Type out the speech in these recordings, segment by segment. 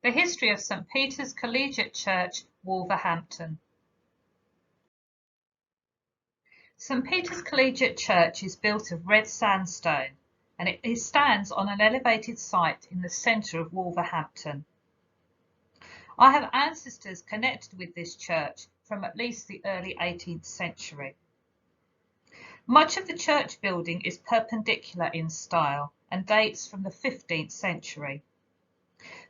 The history of St Peter's Collegiate Church, Wolverhampton. St Peter's Collegiate Church is built of red sandstone and it stands on an elevated site in the centre of Wolverhampton. I have ancestors connected with this church from at least the early 18th century. Much of the church building is perpendicular in style and dates from the 15th century.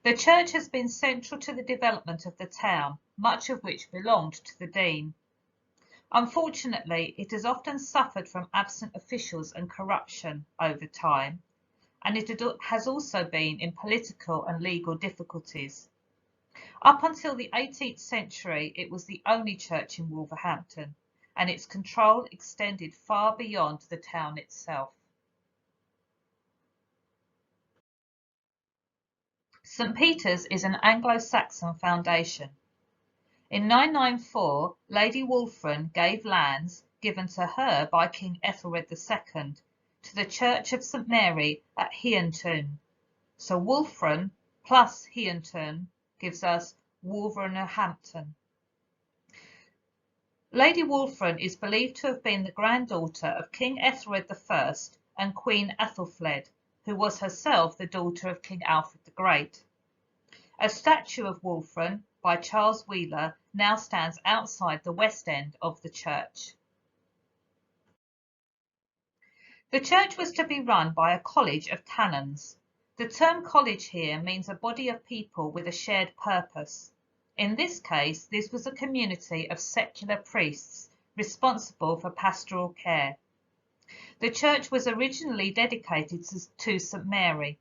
The church has been central to the development of the town, much of which belonged to the Dean. Unfortunately, it has often suffered from absent officials and corruption over time, and it has also been in political and legal difficulties. Up until the 18th century, it was the only church in Wolverhampton, and its control extended far beyond the town itself. St Peter's is an Anglo-Saxon foundation. In 994, Lady Wolfram gave lands given to her by King Ethelred II to the Church of St Mary at Heantoun. So Wolfram plus Heantoun gives us Wolverhampton. Lady Wolfram is believed to have been the granddaughter of King Ethelred I and Queen Ethelfled, who was herself the daughter of King Alfred the Great. A statue of Wolfram by Charles Wheeler now stands outside the west end of the church. The church was to be run by a college of canons. The term college here means a body of people with a shared purpose. In this case, this was a community of secular priests responsible for pastoral care. The church was originally dedicated to St Mary.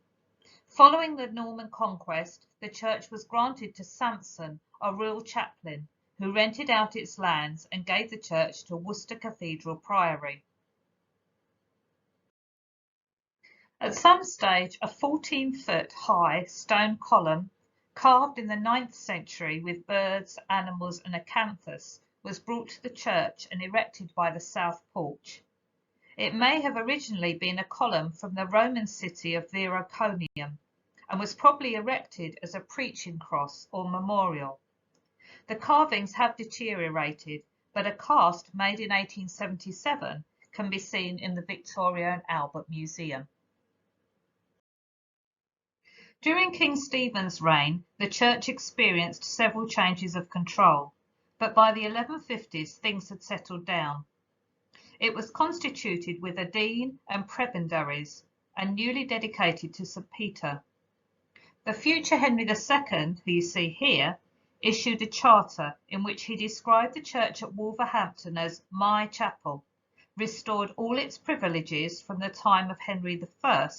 Following the Norman conquest, the church was granted to Sampson, a royal chaplain, who rented out its lands and gave the church to Worcester Cathedral Priory. At some stage, a 14-foot high stone column, carved in the 9th century with birds, animals and acanthus, was brought to the church and erected by the south porch. It may have originally been a column from the Roman city of Veroconium and was probably erected as a preaching cross or memorial. The carvings have deteriorated, but a cast made in 1877 can be seen in the Victoria and Albert Museum. During King Stephen's reign, the church experienced several changes of control, but by the 1150s things had settled down. It was constituted with a dean and prebendaries and newly dedicated to St Peter. The future Henry II, who you see here, issued a charter in which he described the church at Wolverhampton as my chapel, restored all its privileges from the time of Henry I,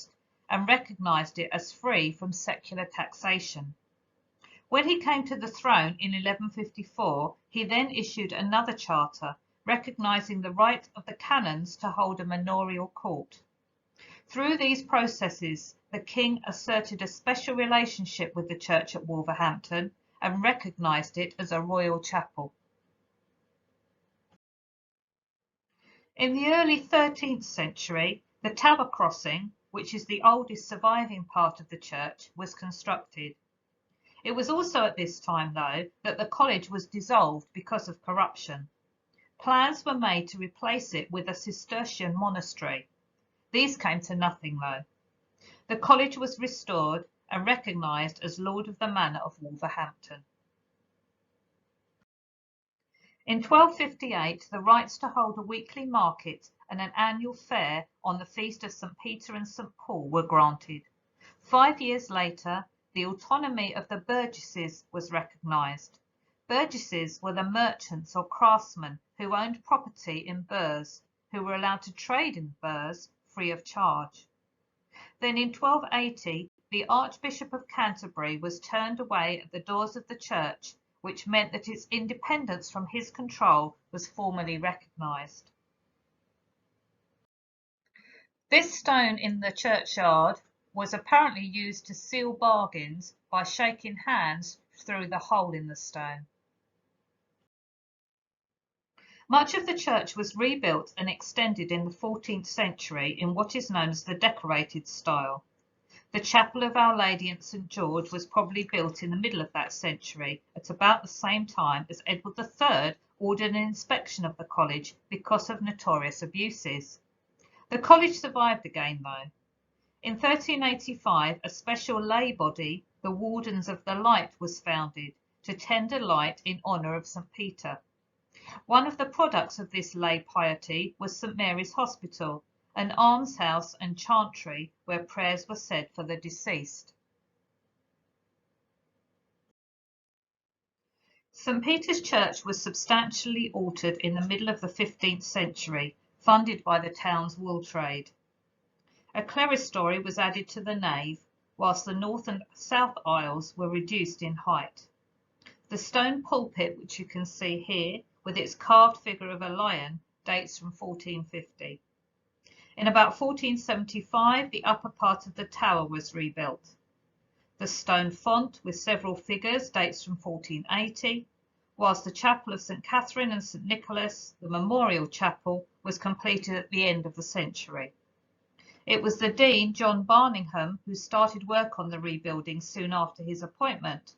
and recognised it as free from secular taxation. When he came to the throne in 1154, he then issued another charter, recognising the right of the canons to hold a manorial court. Through these processes, the king asserted a special relationship with the church at Wolverhampton and recognised it as a royal chapel. In the early 13th century, the Tower Crossing, which is the oldest surviving part of the church, was constructed. It was also at this time, though, that the college was dissolved because of corruption. Plans were made to replace it with a Cistercian monastery. These came to nothing, though. The college was restored and recognised as Lord of the Manor of Wolverhampton. In 1258, the rights to hold a weekly market and an annual fair on the feast of St Peter and St Paul were granted. 5 years later, the autonomy of the burgesses was recognised. Burgesses were the merchants or craftsmen who owned property in burghs, who were allowed to trade in burghs free of charge. Then in 1280, the Archbishop of Canterbury was turned away at the doors of the church, which meant that its independence from his control was formally recognised. This stone in the churchyard was apparently used to seal bargains by shaking hands through the hole in the stone. Much of the church was rebuilt and extended in the 14th century in what is known as the Decorated style. The chapel of Our Lady at St George was probably built in the middle of that century, at about the same time as Edward III ordered an inspection of the college because of notorious abuses. The college survived again though. In 1385, a special lay body, the Wardens of the Light, was founded to tender light in honour of St Peter. One of the products of this lay piety was St Mary's Hospital, an almshouse and chantry where prayers were said for the deceased. St Peter's Church was substantially altered in the middle of the 15th century, funded by the town's wool trade. A clerestory was added to the nave, whilst the north and south aisles were reduced in height. The stone pulpit, which you can see here, with its carved figure of a lion, dates from 1450. In about 1475, the upper part of the tower was rebuilt. The stone font with several figures dates from 1480, whilst the chapel of St Catherine and St Nicholas, the memorial chapel, was completed at the end of the century. It was the Dean, John Barningham, who started work on the rebuilding soon after his appointment,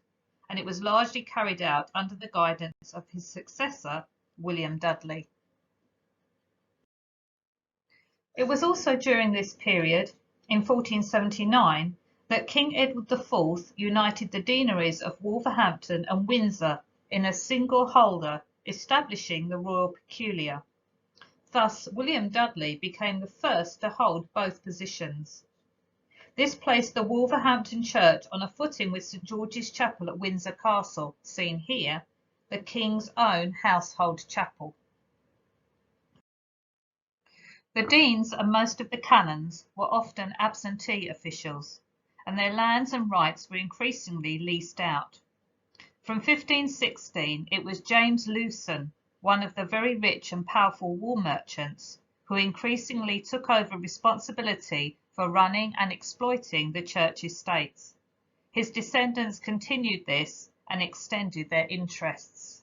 and it was largely carried out under the guidance of his successor, William Dudley. It was also during this period, in 1479, that King Edward IV united the deaneries of Wolverhampton and Windsor in a single holder, establishing the Royal Peculiar. Thus, William Dudley became the first to hold both positions. This placed the Wolverhampton Church on a footing with St George's Chapel at Windsor Castle, seen here, the King's own household chapel. The deans and most of the canons were often absentee officials, and their lands and rights were increasingly leased out. From 1516, it was James Lewson, one of the very rich and powerful wool merchants, who increasingly took over responsibility for running and exploiting the church estates. His descendants continued this and extended their interests.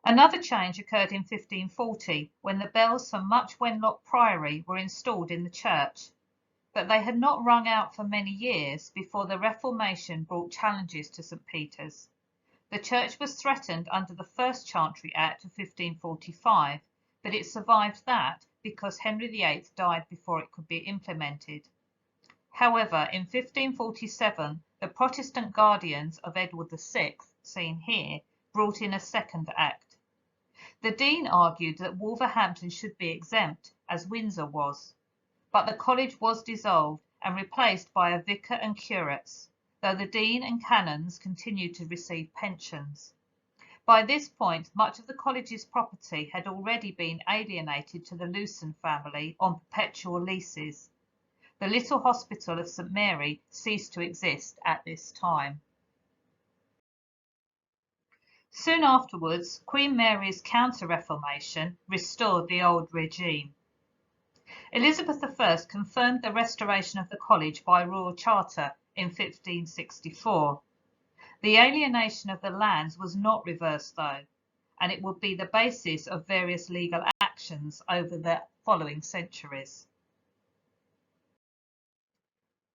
Another change occurred in 1540, when the bells from Much Wenlock Priory were installed in the church, but they had not rung out for many years before the Reformation brought challenges to St Peter's. The church was threatened under the First Chantry Act of 1545, but it survived that because Henry VIII died before it could be implemented. However, in 1547, the Protestant guardians of Edward VI, seen here, brought in a second act. The Dean argued that Wolverhampton should be exempt, as Windsor was, but the college was dissolved and replaced by a vicar and curates, though the Dean and canons continued to receive pensions. By this point, much of the college's property had already been alienated to the Lewson family on perpetual leases. The little hospital of St Mary ceased to exist at this time. Soon afterwards, Queen Mary's counter-reformation restored the old regime. Elizabeth I confirmed the restoration of the college by royal charter in 1564. The alienation of the lands was not reversed though, and it would be the basis of various legal actions over the following centuries.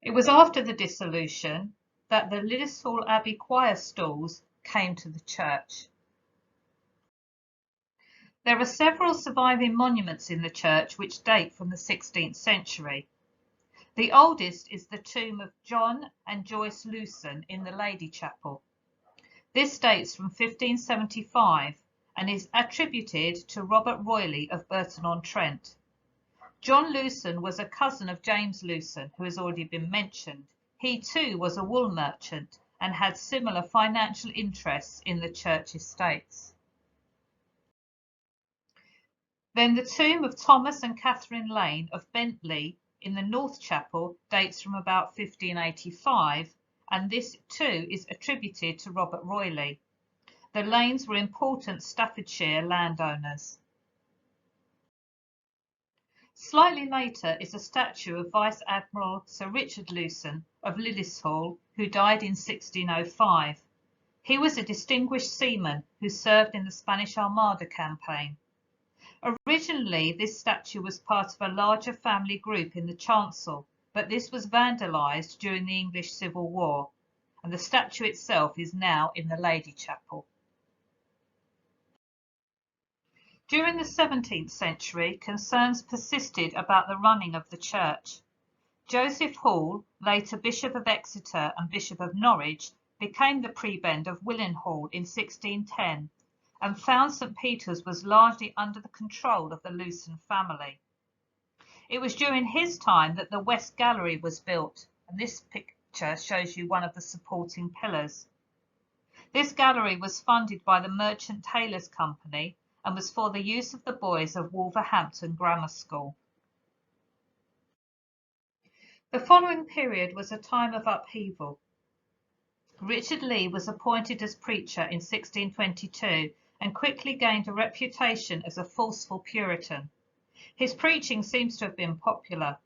It was after the dissolution that the Lillishall Abbey choir stalls came to the church. There are several surviving monuments in the church which date from the 16th century. The oldest is the tomb of John and Joyce Lewson in the Lady Chapel. This dates from 1575 and is attributed to Robert Royley of Burton-on-Trent. John Lewson was a cousin of James Lewson, who has already been mentioned. He too was a wool merchant and had similar financial interests in the church estates. Then the tomb of Thomas and Catherine Lane of Bentley in the North Chapel dates from about 1585, and this too is attributed to Robert Royley. The Lanes were important Staffordshire landowners. Slightly later is a statue of Vice Admiral Sir Richard Lewson of Lillishall, who died in 1605. He was a distinguished seaman who served in the Spanish Armada campaign. Originally, this statue was part of a larger family group in the chancel, but this was vandalised during the English Civil War, and the statue itself is now in the Lady Chapel. During the 17th century, concerns persisted about the running of the church. Joseph Hall, later Bishop of Exeter and Bishop of Norwich, became the prebend of Willenhall in 1610 and found St Peter's was largely under the control of the Lewson family. It was during his time that the West Gallery was built, and this picture shows you one of the supporting pillars. This gallery was funded by the Merchant Taylors Company and was for the use of the boys of Wolverhampton Grammar School. The following period was a time of upheaval. Richard Lee was appointed as preacher in 1622 and quickly gained a reputation as a forceful Puritan. His preaching seems to have been popular.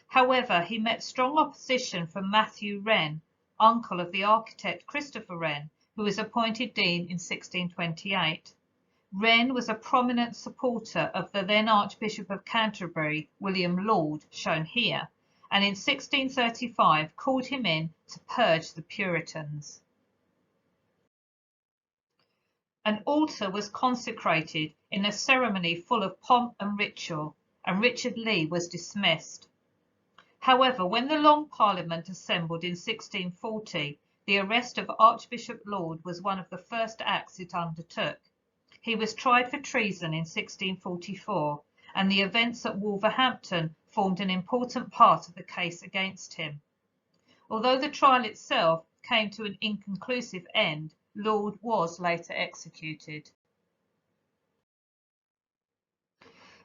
However, he met strong opposition from Matthew Wren, uncle of the architect Christopher Wren, who was appointed dean in 1628. Wren was a prominent supporter of the then Archbishop of Canterbury, William Laud, shown here, and in 1635 called him in to purge the Puritans. An altar was consecrated in a ceremony full of pomp and ritual, and Richard Lee was dismissed. However, when the Long Parliament assembled in 1640, the arrest of Archbishop Laud was one of the first acts it undertook. He was tried for treason in 1644, and the events at Wolverhampton formed an important part of the case against him. Although the trial itself came to an inconclusive end, Laud was later executed.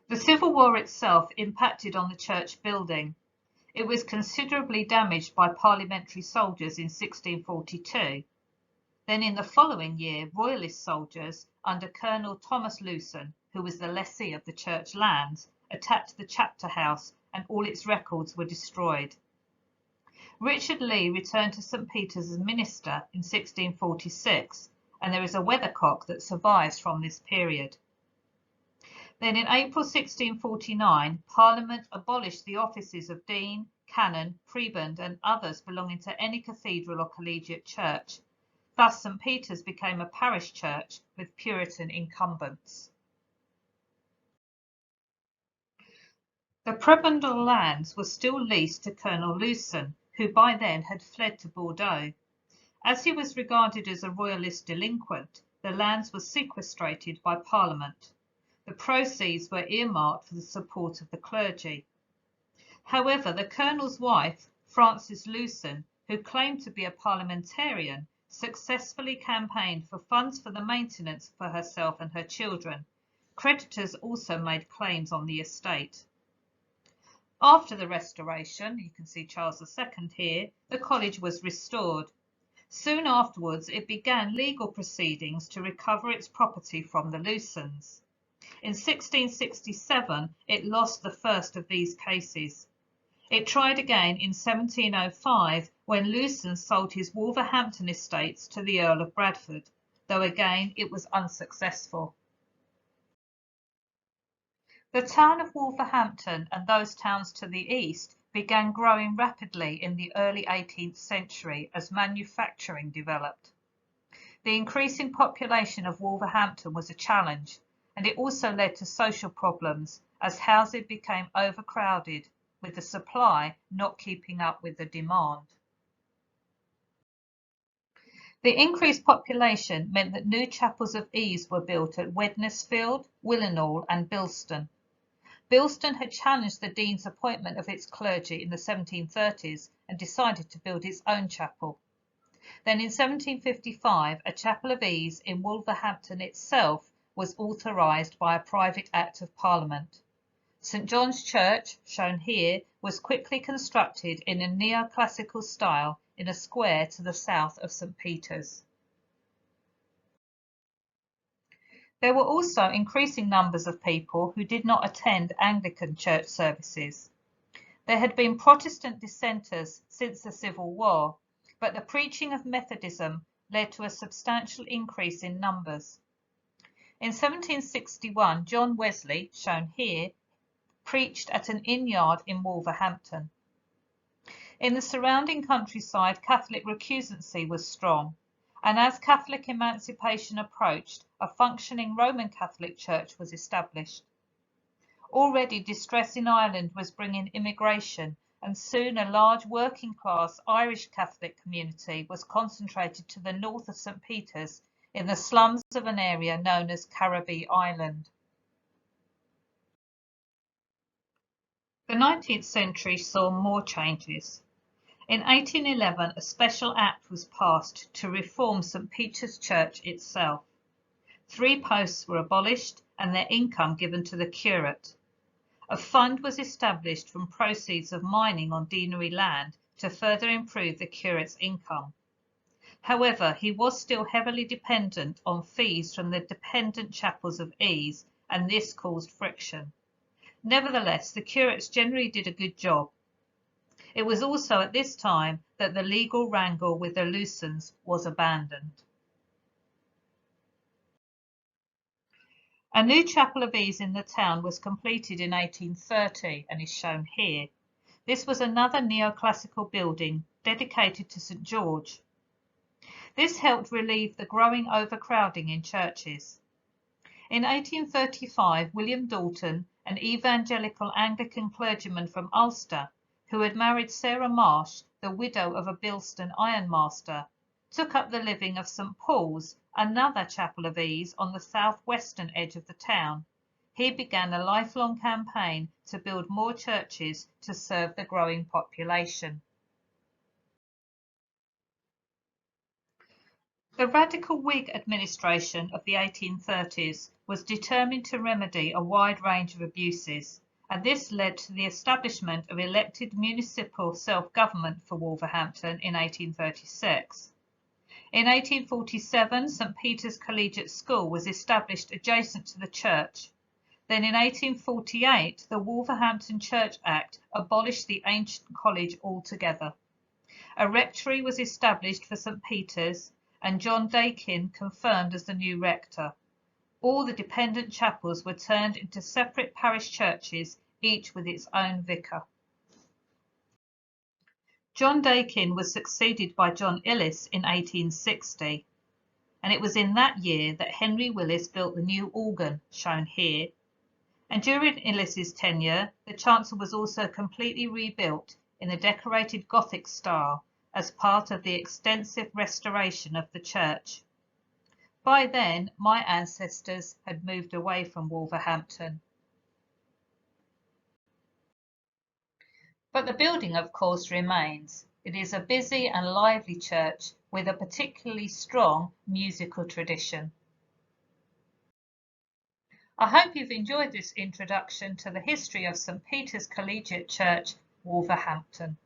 The Civil War itself impacted on the church building. It was considerably damaged by parliamentary soldiers in 1642. Then in the following year, Royalist soldiers under Colonel Thomas Lewson, who was the lessee of the church lands, attacked the chapter house and all its records were destroyed. Richard Lee returned to St Peter's as minister in 1646, and there is a weathercock that survives from this period. Then in April 1649, Parliament abolished the offices of dean, canon, prebend and others belonging to any cathedral or collegiate church. Thus St Peter's became a parish church with Puritan incumbents. The prebendal lands were still leased to Colonel Lewson, who by then had fled to Bordeaux. As he was regarded as a royalist delinquent, the lands were sequestrated by Parliament. The proceeds were earmarked for the support of the clergy. However, the Colonel's wife, Frances Lewson, who claimed to be a parliamentarian, successfully campaigned for funds for the maintenance for herself and her children. Creditors also made claims on the estate. After the Restoration, you can see Charles II here, the college was restored. Soon afterwards, it began legal proceedings to recover its property from the Lewsons. In 1667, it lost the first of these cases. It tried again in 1705 when Lewson sold his Wolverhampton estates to the Earl of Bradford, though again it was unsuccessful. The town of Wolverhampton and those towns to the east began growing rapidly in the early 18th century as manufacturing developed. The increasing population of Wolverhampton was a challenge, and it also led to social problems as housing became overcrowded, with the supply not keeping up with the demand. The increased population meant that new chapels of ease were built at Wednesfield, Willenhall and Bilston. Bilston had challenged the dean's appointment of its clergy in the 1730s and decided to build its own chapel. Then in 1755, a chapel of ease in Wolverhampton itself was authorised by a private Act of Parliament. St John's Church, shown here, was quickly constructed in a neoclassical style in a square to the south of St Peter's. There were also increasing numbers of people who did not attend Anglican church services. There had been Protestant dissenters since the Civil War, but the preaching of Methodism led to a substantial increase in numbers. In 1761, John Wesley, shown here, preached at an inn yard in Wolverhampton. In the surrounding countryside, Catholic recusancy was strong, and as Catholic emancipation approached, a functioning Roman Catholic Church was established. Already distress in Ireland was bringing immigration, and soon a large working-class Irish Catholic community was concentrated to the north of St. Peter's in the slums of an area known as Caribbee Island. The 19th century saw more changes. In 1811, a special act was passed to reform St. Peter's Church itself. 3 posts were abolished and their income given to the curate. A fund was established from proceeds of mining on deanery land to further improve the curate's income. However, he was still heavily dependent on fees from the dependent chapels of ease, and this caused friction. Nevertheless, the curates generally did a good job. It was also at this time that the legal wrangle with the Lucens was abandoned. A new chapel of ease in the town was completed in 1830 and is shown here. This was another neoclassical building dedicated to St. George. This helped relieve the growing overcrowding in churches. In 1835, William Dalton, an evangelical Anglican clergyman from Ulster, who had married Sarah Marsh, the widow of a Bilston ironmaster, took up the living of St. Paul's, another chapel of ease on the southwestern edge of the town. He began a lifelong campaign to build more churches to serve the growing population. The radical Whig administration of the 1830s was determined to remedy a wide range of abuses, and this led to the establishment of elected municipal self-government for Wolverhampton in 1836. In 1847, St. Peter's Collegiate School was established adjacent to the church. Then in 1848, the Wolverhampton Church Act abolished the ancient college altogether. A rectory was established for St. Peter's, and John Dakin confirmed as the new rector. All the dependent chapels were turned into separate parish churches, each with its own vicar. John Dakin was succeeded by John Illis in 1860, and it was in that year that Henry Willis built the new organ, shown here. And during Illis's tenure, the chancel was also completely rebuilt in the decorated Gothic style as part of the extensive restoration of the church. By then, my ancestors had moved away from Wolverhampton. But the building, of course, remains. It is a busy and lively church with a particularly strong musical tradition. I hope you've enjoyed this introduction to the history of St. Peter's Collegiate Church, Wolverhampton.